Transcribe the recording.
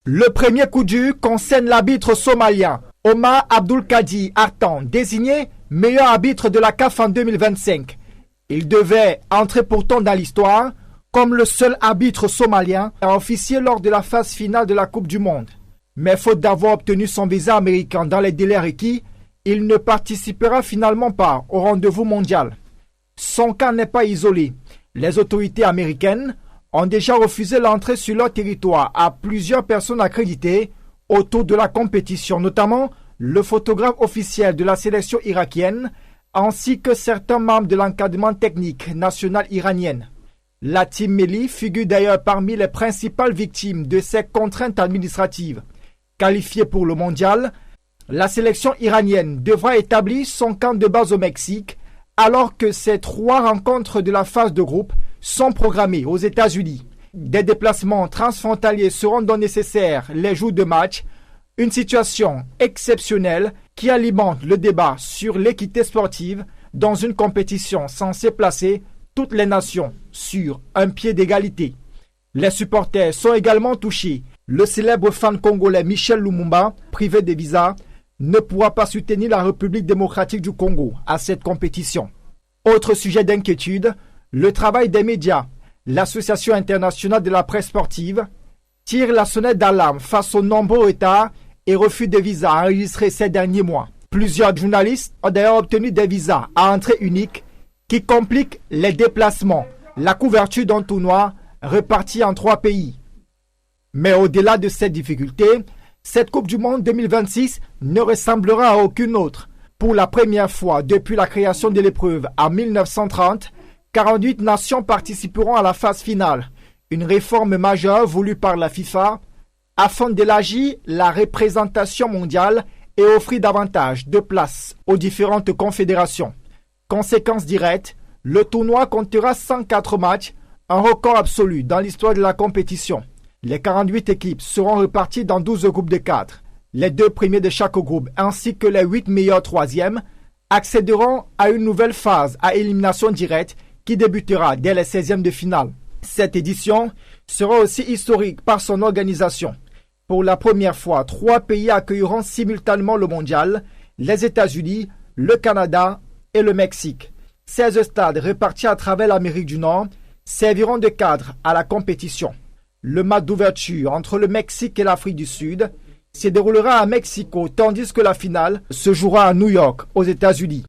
Le premier coup dur concerne l'arbitre somalien Omar Abdulkadir Artan, désigné meilleur arbitre de la CAF en 2025. Il devait entrer pourtant dans l'histoire comme le seul arbitre somalien à officier lors de la phase finale de la Coupe du Monde. Mais faute d'avoir obtenu son visa américain dans les délais requis, il ne participera finalement pas au rendez-vous mondial. Son cas n'est pas isolé. Les autorités américaines ont déjà refusé l'entrée sur leur territoire à plusieurs personnes accréditées autour de la compétition, notamment le photographe officiel de la sélection irakienne, ainsi que certains membres de l'encadrement technique national iranienne. La Team Melli figure d'ailleurs parmi les principales victimes de ces contraintes administratives. Qualifiée pour le mondial, la sélection iranienne devra établir son camp de base au Mexique, alors que ces 3 rencontres de la phase de groupe sont programmées aux États-Unis. Des déplacements transfrontaliers seront donc nécessaires les jours de match, une situation exceptionnelle qui alimente le débat sur l'équité sportive dans une compétition censée placer toutes les nations sur un pied d'égalité. Les supporters sont également touchés. Le célèbre fan congolais Michel Lumumba, privé de visa, ne pourra pas soutenir la République démocratique du Congo à cette compétition. Autre sujet d'inquiétude, le travail des médias. L'Association internationale de la presse sportive tire la sonnette d'alarme face aux nombreux retards et refus de visas enregistrés ces derniers mois. Plusieurs journalistes ont d'ailleurs obtenu des visas à entrée unique qui compliquent les déplacements, la couverture d'un tournoi réparti en 3 pays. Mais au-delà de ces difficultés, cette Coupe du Monde 2026 ne ressemblera à aucune autre. Pour la première fois depuis la création de l'épreuve en 1930, 48 nations participeront à la phase finale, une réforme majeure voulue par la FIFA afin d'élargir la représentation mondiale et offrir davantage de place aux différentes confédérations. Conséquence directe, le tournoi comptera 104 matchs, un record absolu dans l'histoire de la compétition. Les 48 équipes seront réparties dans 12 groupes de 4. Les 2 premiers de chaque groupe ainsi que les 8 meilleurs troisièmes accéderont à une nouvelle phase à élimination directe qui débutera dès les 16e de finale. Cette édition sera aussi historique par son organisation. Pour la première fois, 3 pays accueilleront simultanément le mondial, les États-Unis, le Canada et le Mexique. 16 stades répartis à travers l'Amérique du Nord serviront de cadre à la compétition. Le match d'ouverture entre le Mexique et l'Afrique du Sud se déroulera à Mexico, tandis que la finale se jouera à New York, aux États-Unis.